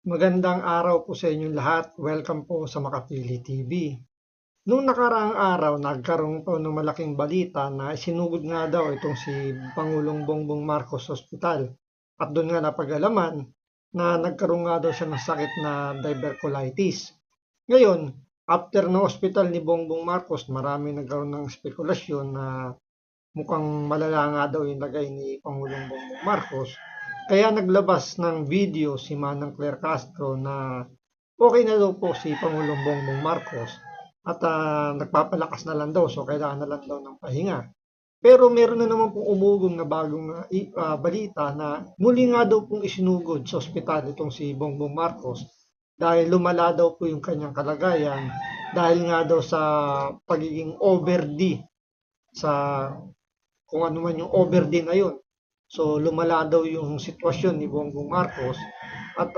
Magandang araw po sa inyong lahat. Welcome po sa Makapili TV. Noong nakaraang araw, nagkaroon po ng malaking balita na isinugod nga daw itong si Pangulong Bongbong Marcos sa ospital. At doon nga napag-alaman na nagkaroon nga daw siya ng sakit na diverculitis. Ngayon, after ng ospital ni Bongbong Marcos, marami nagkaroon ng spekulasyon na mukhang malala nga daw yung lagay ni Pangulong Bongbong Marcos. Kaya naglabas ng video si Manang Claire Castro na okay na daw po si Pangulong Bongbong Marcos at nagpapalakas na lang daw, so kailangan na lang daw ng pahinga. Pero meron na naman pong umugong na bagong balita na muli nga daw pong isinugod sa ospital itong si Bongbong Marcos dahil lumala daw po yung kanyang kalagayan dahil nga daw sa pagiging over-D sa kung ano man yung over-D na yun. So lumala daw yung sitwasyon ni Bongbong Marcos at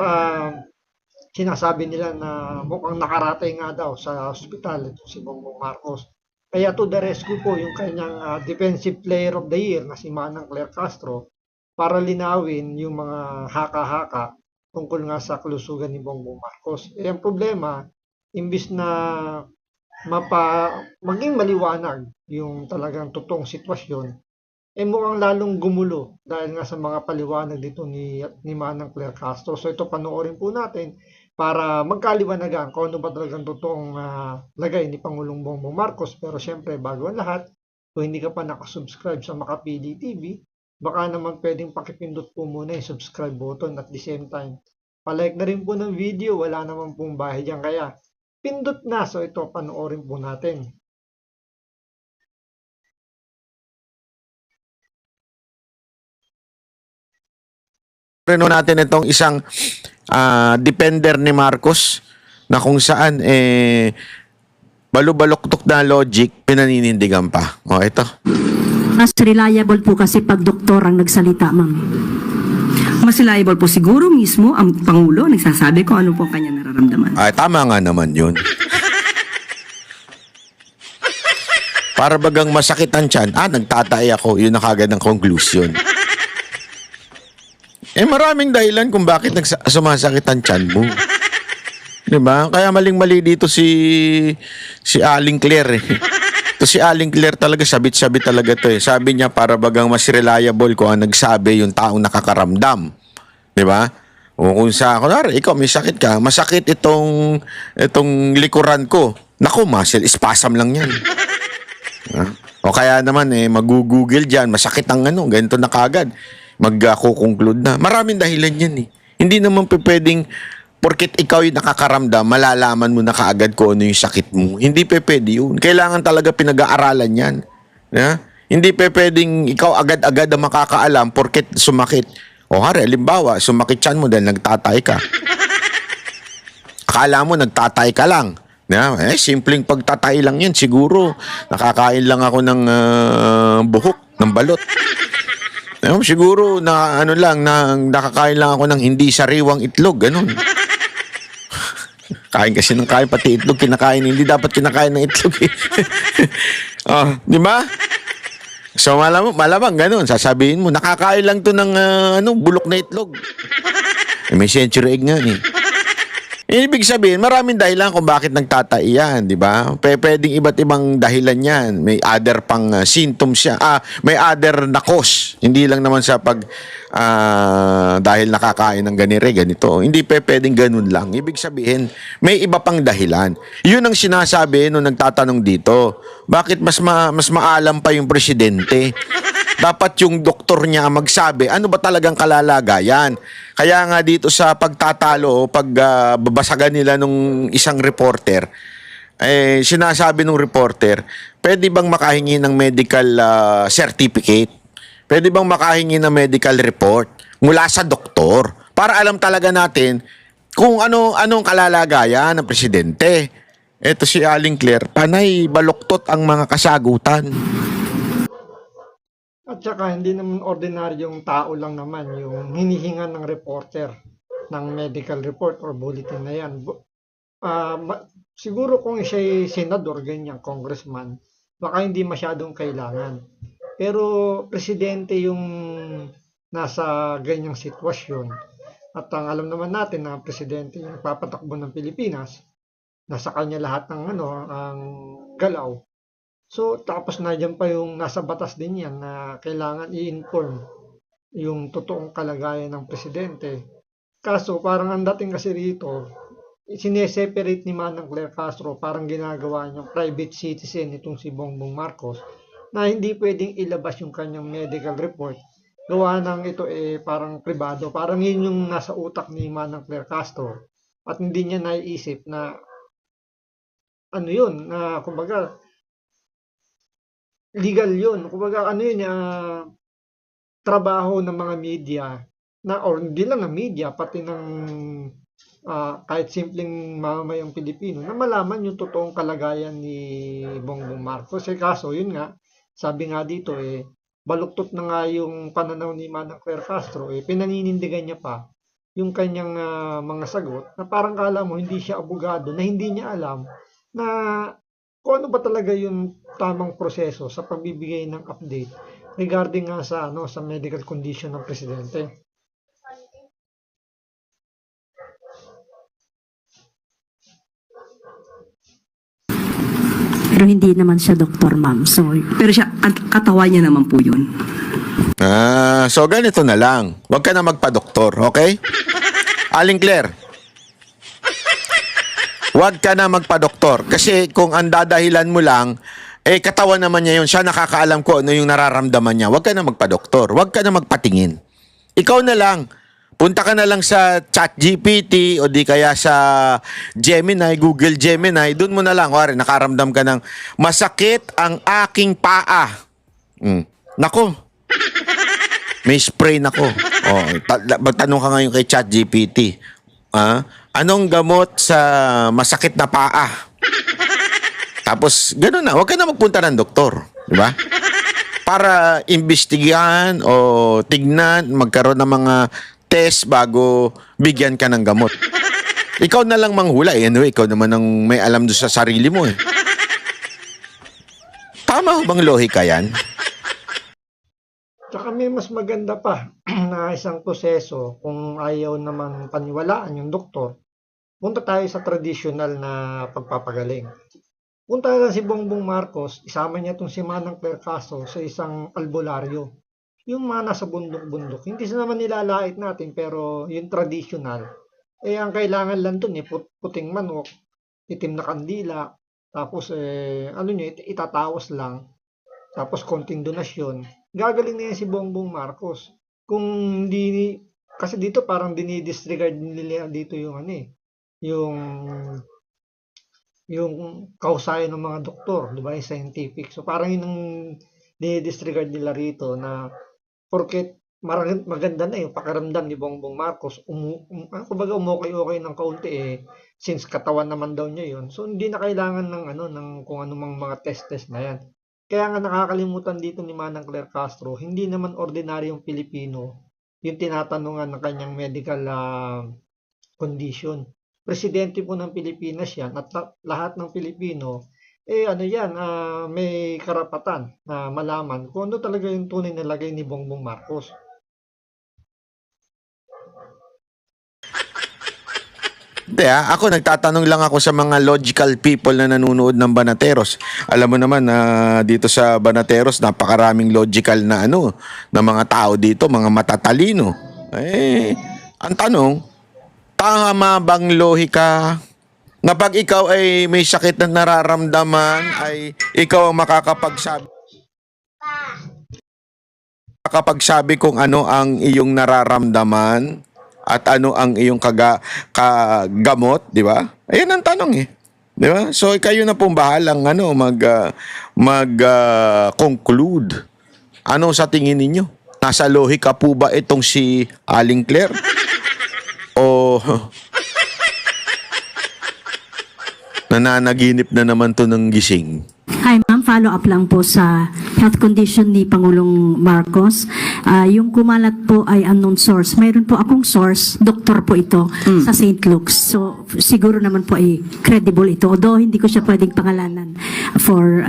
sinasabi nila na mukhang nakaratay nga daw sa ospital ito si Bongbong Marcos. Kaya to the rescue po yung kanyang Defensive Player of the Year na si Manang Claire Castro para linawin yung mga haka-haka tungkol nga sa kalusugan ni Bongbong Marcos. Eh ang problema, imbis na maging maliwanag yung talagang totoong sitwasyon, eh mukhang lalong gumulo dahil nga sa mga paliwanag dito ni Manang Claire Castro. So ito panoorin po natin para magkaliwanagan kung ano ba talagang totoong lagay ni Pangulong Bongbong Marcos. Pero syempre, bago ang lahat, kung hindi ka pa nakasubscribe sa Makapili TV, baka naman pwedeng pakipindot po muna yung subscribe button at the same time. Palike na rin po ng video, wala naman pong bahay dyan. Kaya pindot na, so ito panoorin po natin. Reno natin itong isang defender ni Marcos na kung saan balubaloktok na logic pinaninindigan pa. O ito. Mas reliable po kasi pag doktor ang nagsalita, ma'am. Mas reliable po siguro mismo ang Pangulo nagsasabi kung ano po kanya nararamdaman. Ay, tama nga naman yun. Para bagang masakit ang tiyan, nagtatay ako, yun na kagad ang conclusion. Maraming dahilan kung bakit sumasakit ang tiyan mo. Diba? Kaya maling-mali dito si Aling Claire. To si Aling Claire talaga, sabit-sabit talaga to eh. Sabi niya para bagang mas reliable kung ang nagsabi yung taong nakakaramdam. Diba? O kung sa, kunwari, ikaw may sakit ka, masakit itong likuran ko. Naku, muscle spasm lang yan. O kaya naman mag-google dyan, masakit ang ganito na kagad. Mag-conclude na. Maraming dahilan yan eh. Hindi naman pwedeng porket ikaw yung nakakaramdam, malalaman mo na kaagad kung ano yung sakit mo. Hindi pwede yun. Kailangan talaga pinag-aaralan yan. Yeah? Hindi pwedeng ikaw agad-agad ang makakaalam porket sumakit. O hari, halimbawa, sumakit yan mo dahil nagtatay ka. Akala mo nagtatay ka lang. Yeah? Simpleng pagtatay lang yan. Siguro, nakakain lang ako ng buhok, ng balot. Siguro na nakakain lang ako ng hindi sariwang itlog, ganun. Kain kasi ng kain, pati itlog kinakain, hindi dapat kinakain ng itlog eh. Di ba? So malamang ganun, sasabihin mo, nakakain lang to ng bulok na itlog. May century egg nga eh. Ibig sabihin, maraming dahilan kung bakit nagtatay yan, di ba? Pwedeng iba't ibang dahilan yan. May other pang symptoms siya. May other na cause. Hindi lang naman sa dahil nakakain ng ganito. Hindi pwedeng ganun lang. Ibig sabihin, may iba pang dahilan. Yun ang sinasabi nung nagtatanong dito. Bakit mas maalam pa yung presidente? Dapat yung doktor niya magsabi, ano ba talagang kalalagayan? Kaya nga dito sa pagtatalo, babasagan nila nung isang reporter, sinasabi nung reporter, pwede bang makahingi ng medical certificate? Pwede bang makahingi ng medical report mula sa doktor? Para alam talaga natin kung anong kalalagayan ng presidente. Ito si Aling Claire, panay baluktot ang mga kasagutan. At saka hindi naman ordinaryong tao lang naman yung hinihingan ng reporter ng medical report or bulletin na yan. Siguro kung siya'y senador, ganyan, congressman, baka hindi masyadong kailangan. Pero presidente yung nasa ganyang sitwasyon At ang alam naman natin na ang presidente yung papatakbo ng Pilipinas, nasa kanya lahat ng ang galaw. So tapos nandiyan pa yung nasa batas din yan na kailangan i-inform yung totoong kalagayan ng presidente. Kaso parang ang dating kasi rito, sineseparate ni Manang Claire Castro, parang ginagawa niyang private citizen itong si Bongbong Marcos, na hindi pwedeng ilabas yung kanyang medical report. Gawa ng ito parang pribado. Parang yun yung nasa utak ni Manang Claire Castro. At hindi niya naiisip na ano yun, na kumbaga legal yun. Kumbaga ano yun, trabaho ng mga media, na or hindi lang ng media, pati ng kahit simpleng mamamayang Pilipino, na malaman yung totoong kalagayan ni Bongbong Marcos. Kaso yun nga, sabi nga dito baluktot na nga yung pananaw ni Manang Claire Castro, pinaninindigan niya pa yung kanyang mga sagot na parang kala mo hindi siya abogado, na hindi niya alam na kung ano ba talaga yung tamang proseso sa pagbibigay ng update regarding nga sa sa medical condition ng presidente. Pero hindi naman siya doktor, ma'am. So, pero siya, katawan niya naman po yun. So ganito na lang. Huwag ka na magpa-doktor, okay? Aling Claire, huwag ka na magpa-doktor. Kasi kung ang dadahilan mo lang, katawan naman niya yun. Siya nakakaalam ko ano yung nararamdaman niya. Huwag ka na magpa-doktor. Huwag ka na magpatingin. Ikaw na lang. Punta ka na lang sa ChatGPT o di kaya sa Gemini, Google Gemini. Doon mo na lang. Wari, nakaramdam ka ng masakit ang aking paa. Nako. May spray nako. Magtanong ka ngayon kay ChatGPT. Anong gamot sa masakit na paa? Tapos, gano'n na. Huwag ka na magpunta ng doktor. Di ba? Para imbestigahan o tignan, magkaroon ng mga test bago bigyan ka ng gamot. Ikaw na lang manghula. Anyway, ikaw naman ang may alam doon sa sarili mo. Tama bang lohika yan? Tsaka may mas maganda pa na isang proseso kung ayaw naman paniwalaan yung doktor. Punta tayo sa traditional na pagpapagaling. Punta lang si Bongbong Marcos, isama niya itong si Manang Claire Castro sa isang albularyo. Yung mga nasa bundok-bundok. Hindi sa naman nilalait natin, pero yung traditional. Ang kailangan lang dun puting manok, itim na kandila, tapos itatawas lang, tapos konting donasyon. Gagaling na yan si Bongbong Marcos. Kung hindi, kasi dito parang dinidisregard nila dito yung yung kausayan ng mga doktor, di ba, yung scientific. So parang yun ang dinidisregard nila rito, na porket maganda na yung pakiramdam ni Bongbong Marcos, kumbaga umokay-okay ng kaunti since katawan naman daw niya yun. So hindi na kailangan ng kung anumang mga test na yan. Kaya nga nakakalimutan dito ni Manang Claire Castro, hindi naman ordinaryong Pilipino yung tinatanungan ng kanyang medical condition. Presidente po ng Pilipinas yan, at lahat ng Pilipino may karapatan na malaman kung ano talaga yung tunay na lagay ni Bongbong Marcos. Hindi ako nagtatanong lang ako sa mga logical people na nanonood ng Banateros. Alam mo naman na dito sa Banateros napakaraming logical na na mga tao dito, mga matatalino. Ang tanong, tama bang lohika na pag ikaw ay may sakit na nararamdaman ay ikaw ang makakapagsabi kung ano ang iyong nararamdaman at ano ang iyong kagamot, di ba? Ayan ang tanong di ba? So kayo na pong bahalang conclude. Ano sa tingin ninyo? Nasa lohika po ba itong si Aling Claire? O nananaginip na naman to ng gising? Hi ma'am, follow up lang po sa health condition ni Pangulong Marcos. Yung kumalat po ay unknown source. Mayroon po akong source, doktor po ito sa St. Luke's. So siguro naman po ay credible ito. Although hindi ko siya pwedeng pangalanan. for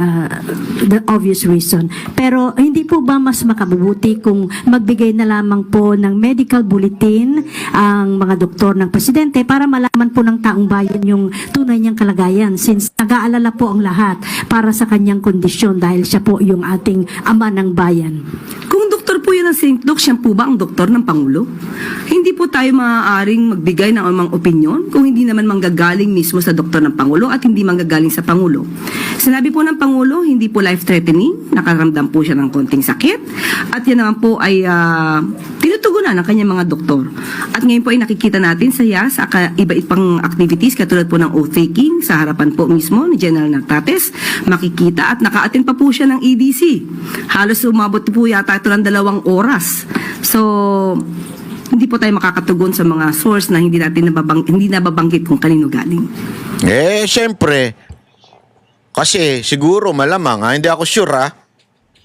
the obvious reason. Pero hindi po ba mas makabubuti kung magbigay na lamang po ng medical bulletin ang mga doktor ng presidente para malaman po ng taong bayan yung tunay niyang kalagayan, since nag-aalala po ang lahat para sa kanyang kondisyon dahil siya po yung ating ama ng bayan. Kung doktor po yan ng St. Luke, siya po ba ang doktor ng Pangulo? Hindi po tayo maaaring magbigay ng anumang opinyon kung hindi naman manggagaling mismo sa doktor ng Pangulo at hindi manggagaling sa Pangulo. Sinabi po ng Pangulo, hindi po life-threatening, nakaramdam po siya ng konting sakit, at yan naman po ay tinutugunan ng kanyang mga doktor. At ngayon po ay nakikita natin sa iba-iba pang activities katulad po ng oath-taking sa harapan po mismo ni General Nagtates, makikita at naka-attend pa po siya ng EDC. Halos umabot po yata ito ng 2 oras. So, hindi po tayo makakatugon sa mga source na hindi nababanggit kung kanino galing. Syempre. Kasi siguro malamang, hindi ako sure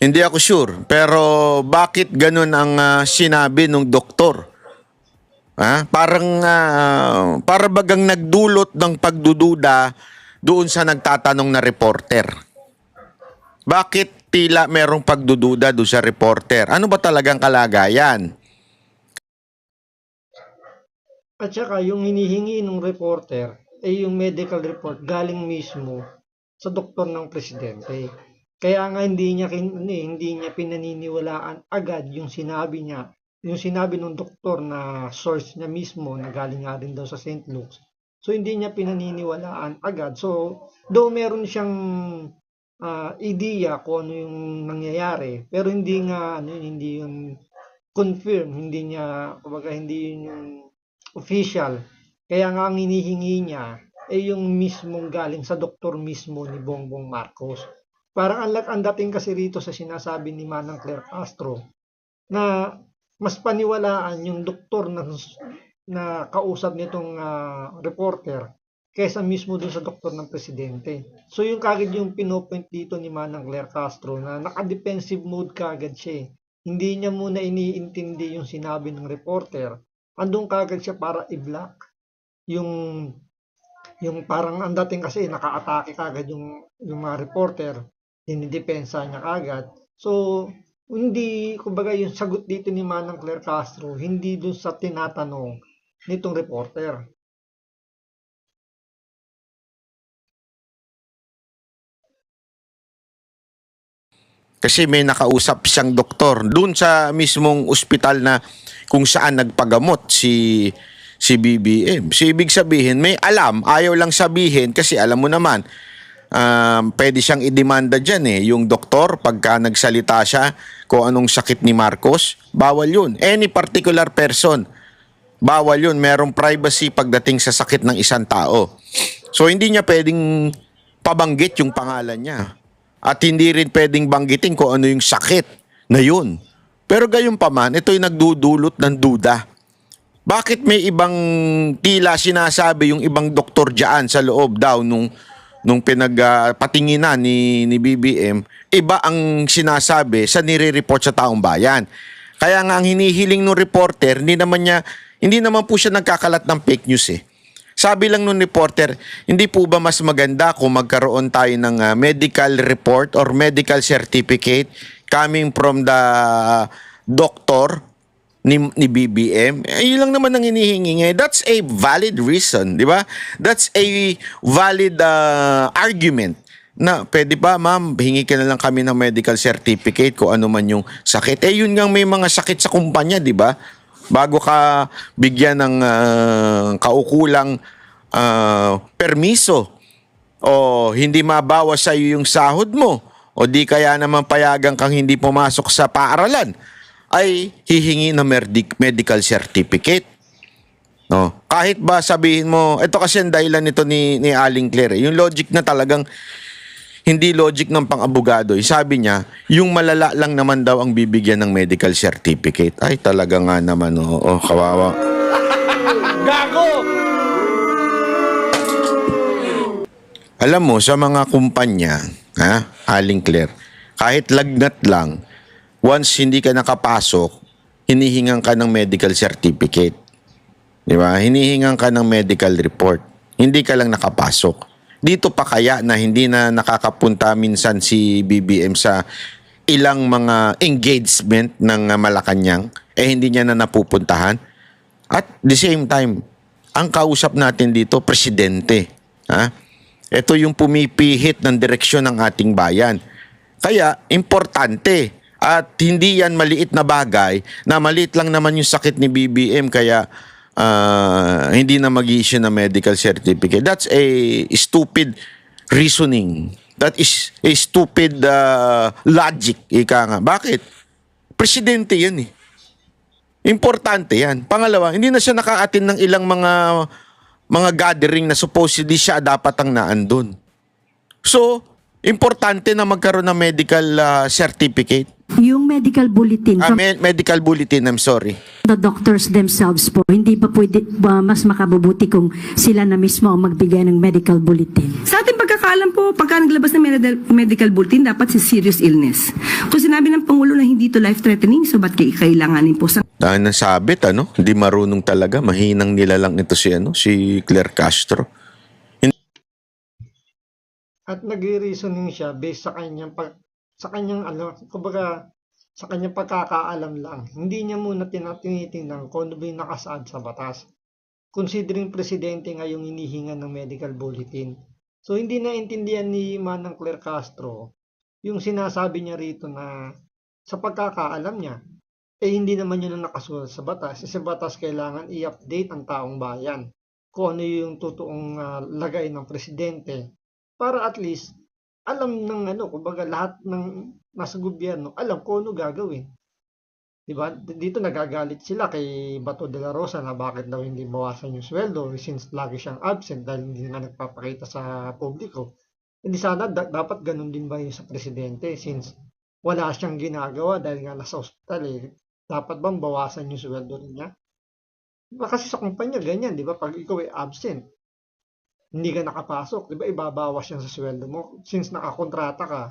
Hindi ako sure. Pero bakit ganun ang sinabi ng doktor? Para bagang nagdulot ng pagdududa doon sa nagtatanong na reporter. Bakit tila merong pagdududa doon sa reporter? Ano ba talagang kalagayan? At saka yung hinihingi ng reporter ay yung medical report galing mismo sa doktor ng presidente. Kaya nga hindi niya pinaniniwalaan agad yung sinabi ng doktor na source niya mismo na galing nga rin daw sa St. Luke's. So hindi niya pinaniniwalaan agad. So though meron siyang ideya kung ano yung nangyayari, pero hindi yun confirm, hindi yun yung official. Kaya nga ang hinihingi niya ay yung mismong galing sa doktor mismo ni Bongbong Marcos. Parang ang dating kasi rito sa sinasabi ni Manang Claire Castro na mas paniwalaan yung doktor na kausap nitong reporter kaysa mismo dun sa doktor ng presidente. So yung kagad yung pinopoint dito ni Manang Claire Castro na naka-defensive mode kagad siya. Hindi niya muna iniintindi yung sinabi ng reporter. Andun kagad siya para i-block yung parang ang dating kasi naka-atake kagad yung mga reporter, dinidepensa niya kagad. So hindi, kumbaga yung sagot dito ni Manang Claire Castro, hindi dun sa tinatanong nitong reporter. Kasi may nakausap siyang doktor doon sa mismong ospital na kung saan nagpagamot si BBM. So, ibig sabihin, may alam, ayaw lang sabihin kasi alam mo naman, pwede siyang idemanda dyan yung doktor pagka nagsalita siya kung anong sakit ni Marcos, bawal yun. Any particular person, bawal yun. Merong privacy pagdating sa sakit ng isang tao. So, hindi niya pwedeng pabanggit yung pangalan niya. At hindi rin pwedeng banggitin kung ano yung sakit na yun. Pero gayon pa man, ito'y nagdudulot ng duda. Bakit may ibang tila sinasabi yung ibang doktor dyan sa loob daw nung pinagpatinginan ni BBM, iba ang sinasabi sa nire-report sa taong bayan. Kaya nga ang hinihiling ng reporter, hindi naman po siya nagkakalat ng fake news Sabi lang nung reporter, hindi po ba mas maganda kung magkaroon tayo ng medical report or medical certificate coming from the doctor ni BBM? Yun lang naman ang hinihingi. That's a valid reason, di ba? That's a valid argument na pwede ba, ma'am, hingi ka na lang kami ng medical certificate kung ano man yung sakit. Yun nga, may mga sakit sa kumpanya, di ba? Bago ka bigyan ng kaukulang permiso o hindi mabawas sa iyo yung sahod mo o di kaya naman payagan kang hindi pumasok sa paaralan, ay hihingi ng medical certificate. No? Kahit ba sabihin mo, ito kasi ang dahilan nito ni Aling Claire, yung logic na talagang hindi logic ng pang-abogado. Sabi niya, yung malala lang naman daw ang bibigyan ng medical certificate. Ay, talaga nga naman, kawawa. Gago! Alam mo, sa mga kumpanya, Aling Claire, kahit lagnat lang, once hindi ka nakapasok, hinihingan ka ng medical certificate. Di ba? Hinihingan ka ng medical report. Hindi ka lang nakapasok. Dito pa kaya na hindi na nakakapunta minsan si BBM sa ilang mga engagement ng Malacanang, hindi niya na napupuntahan? At the same time, ang kausap natin dito, presidente. Ha? Ito yung pumipihit ng direksyon ng ating bayan. Kaya, importante. At hindi yan maliit na bagay, na maliit lang naman yung sakit ni BBM, kaya hindi na mag-issue ng medical certificate. That's a stupid reasoning. That is a stupid logic. Ika nga. Bakit? Presidente yan eh. Importante yan. Pangalawa, hindi na siya nakaatin ng ilang mga gathering na supposedly siya dapat ang naandun. So, importante na magkaroon ng medical certificate. Yung medical bulletin from Medical bulletin, I'm sorry. the doctors themselves po, hindi ba pwede mas makabubuti kung sila na mismo ang magbigay ng medical bulletin? Sa ating pagkakaalam po, pagka naglabas ng medical bulletin, dapat si serious illness. Kung sinabi ng Pangulo na hindi to life-threatening, so ba't kailanganin po sa Dahil nasabit, hindi marunong talaga. Mahinang nila lang ito si Claire Castro. At nag-reasoning siya based sa kanyang kumbaga, sa kanyang pagkakaalam lang. Hindi niya muna tinitingnan kung ano ba yung nakasaad sa batas. Considering presidente nga yung hinihinga ng medical bulletin. So, hindi naintindihan ni Manang Claire Castro yung sinasabi niya rito na sa pagkakaalam niya, hindi naman yun ang nakasulat sa batas. Sa batas kailangan i-update ang taong bayan kung ano yung totoong lagay ng presidente para at least alam ng kumbaga lahat ng nasa gobyerno, alam kung ano gagawin. Diba? Dito nagagalit sila kay Bato de la Rosa na bakit daw hindi bawasan yung sweldo since lagi siyang absent dahil hindi nga nagpapakita sa publiko. Hindi sana dapat ganun din ba yung sa presidente since wala siyang ginagawa dahil nga nasa ospital Dapat bang bawasan yung sweldo niya? Diba kasi sa kumpanya ganyan, di ba? Pag ikaw ay absent, hindi ka nakapasok, di ba ibabawas yan sa sweldo mo? Since nakakontrata ka,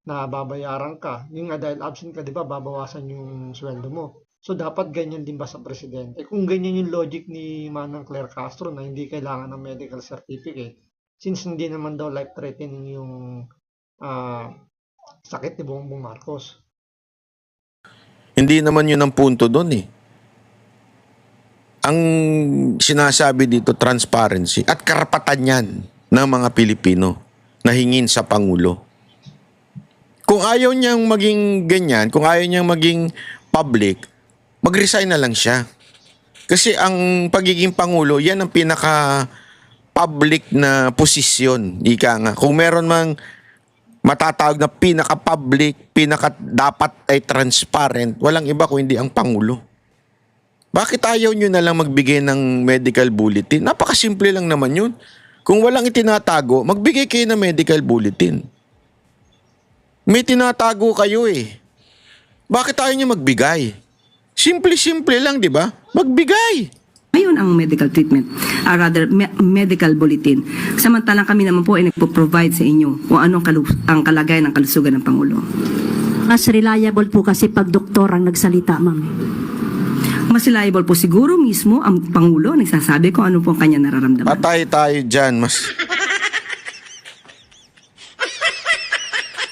na babayaran ka, yung nga dahil absent ka, di ba, babawasan yung sweldo mo. So, dapat ganyan din ba sa presidente? Kung ganyan yung logic ni Manang Claire Castro na hindi kailangan ng medical certificate, since hindi naman daw life-threatening yung sakit ni Bongbong Marcos. Hindi naman yun ang punto doon eh. Ang sinasabi dito, transparency at karapatan yan ng mga Pilipino na hingin sa Pangulo. Kung ayaw niyang maging ganyan, kung ayaw niyang maging public, mag-resign na lang siya. Kasi ang pagiging Pangulo, yan ang pinaka-public na posisyon. Ika nga. Kung meron mang matatawag na pinaka-public, dapat ay transparent, walang iba kung hindi ang Pangulo. Bakit ayaw nyo na lang magbigay ng medical bulletin? Napakasimple lang naman yun. Kung walang itinatago, magbigay kayo ng medical bulletin. May tinatago kayo eh. Bakit ayaw nyo magbigay? Simple-simple lang, di ba? Magbigay. Ngayon ang medical treatment, medical bulletin. Samantalang kami naman po ay nagpo-provide sa inyo kung anong ang kalagayan ng kalusugan ng Pangulo. Mas reliable po kasi pag doktor ang nagsalita, ma'am. Mas reliable po siguro mismo ang Pangulo nagsasabi kung ano po ang kanya nararamdaman. Patay tayo dyan,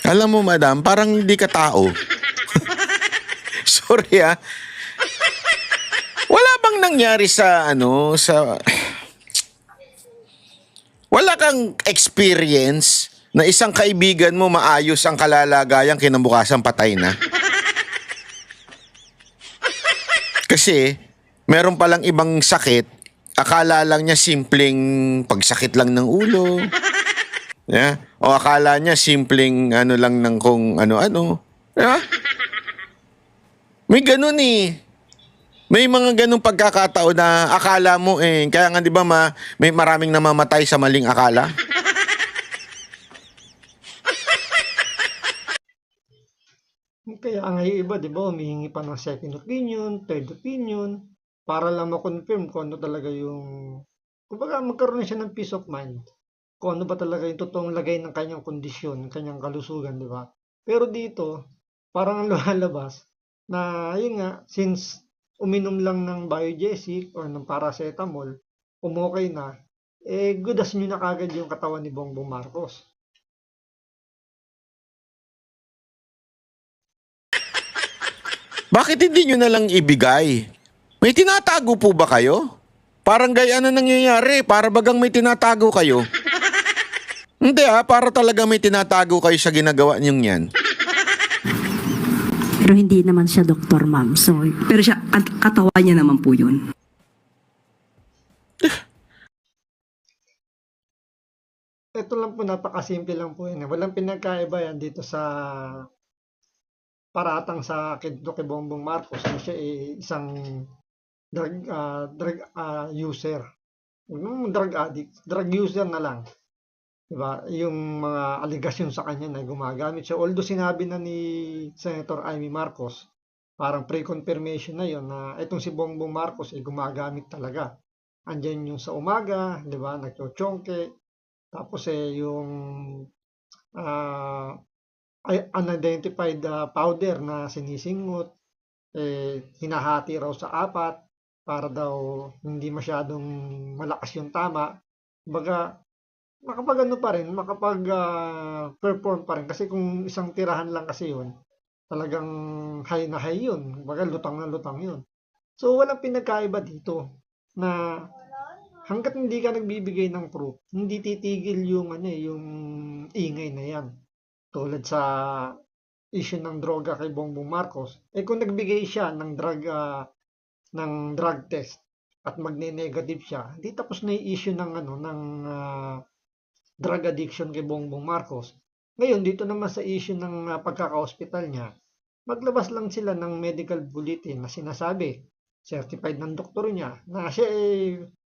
Alam mo, madam, parang hindi ka tao. Sorry Wala bang nangyari wala kang experience na isang kaibigan mo maayos ang kalalagayang kinabukasan patay na? Kasi, meron palang ibang sakit, akala lang niya simpleng pagsakit lang ng ulo. Yeah? O akala niya simpleng lang ng kung ano-ano. Diba? May ganun eh. May mga ganung pagkakataon na akala mo kaya nga 'di ba may maraming namamatay sa maling akala. Kaya ang iba, di ba, humihingi pa ng second opinion, third opinion, para lang ma-confirm kung ano talaga yung, kumbaga magkaroon na siya ng peace of mind. Kung ano ba talaga yung totoong lagay ng kanyang kondisyon, kanyang kalusugan, di ba? Pero dito, parang ang lumalabas na, yun nga, since uminom lang ng Biogesic or ng paracetamol, umokay na, gudas nyo na kagad yung katawan ni Bongbong Marcos. Bakit hindi nyo na lang ibigay? May tinatago po ba kayo? Parang gaya na nangyayari, para bagang may tinatago kayo. Hindi para talaga may tinatago kayo sa ginagawa niyong yan. Pero hindi naman siya doktor, ma'am. So, Pero siya, katawan niya naman po yun. Ito lang po, napakasimple lang po yan. Walang pinagkaiba yan dito sa paratang sa kay Bongbong Marcos na siya isang drug user. Drug addict, drug user na lang. Diba? Yung mga aligasyon sa kanya na gumagamit siya. Although sinabi na ni Senator Amy Marcos, parang pre-confirmation na yon na itong si Bongbong Marcos ay gumagamit talaga. Andyan yung sa umaga, di ba, nagchochongke. Tapos yung unidentified powder na sinisingot, hinahati raw sa 4 para daw hindi masyadong malakas yung tama. Baga, makapag-ano pa rin, makapag-perform pa rin. Kasi kung isang tirahan lang kasi yun, talagang high na high yun. Baga, lutang na lutang yun. So, walang pinagkaiba dito na hanggat hindi ka nagbibigay ng proof, hindi titigil yung ingay na yan. Tulad sa issue ng droga kay Bongbong Marcos, kung nagbigay siya ng drug test at magne-negative siya, hindi tapos na yung issue ng drug addiction kay Bongbong Marcos. Ngayon, dito naman sa issue ng pagkaka-hospital niya, maglabas lang sila ng medical bulletin na sinasabi, certified ng doktor niya, na siya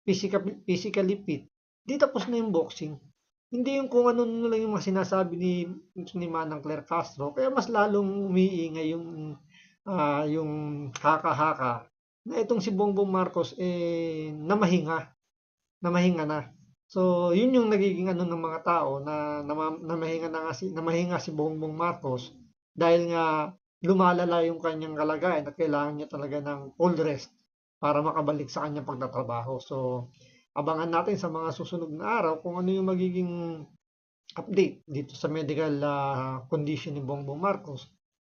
physically fit. Di tapos na yung boxing. Hindi yung kung ano lang yung mga sinasabi ni Manang Claire Castro, kaya mas lalong umiingay yung haka-haka na itong si Bongbong Marcos namahinga na. So, yun yung nagiging ng mga tao na namahinga si Bongbong Marcos dahil nga lumalala yung kanyang kalagayan at kailangan niya talaga ng full rest para makabalik sa kanyang pagtatrabaho. So, abangan natin sa mga susunod na araw kung ano yung magiging update dito sa medical condition ni Bongbong Marcos.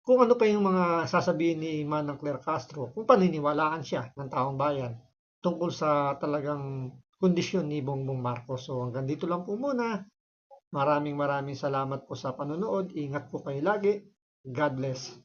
Kung ano pa yung mga sasabihin ni Manang Claire Castro, kung paniniwalaan siya ng taong bayan tungkol sa talagang kondisyon ni Bongbong Marcos. So hanggang dito lang po muna. Maraming salamat po sa panonood. Ingat po kayo lagi. God bless.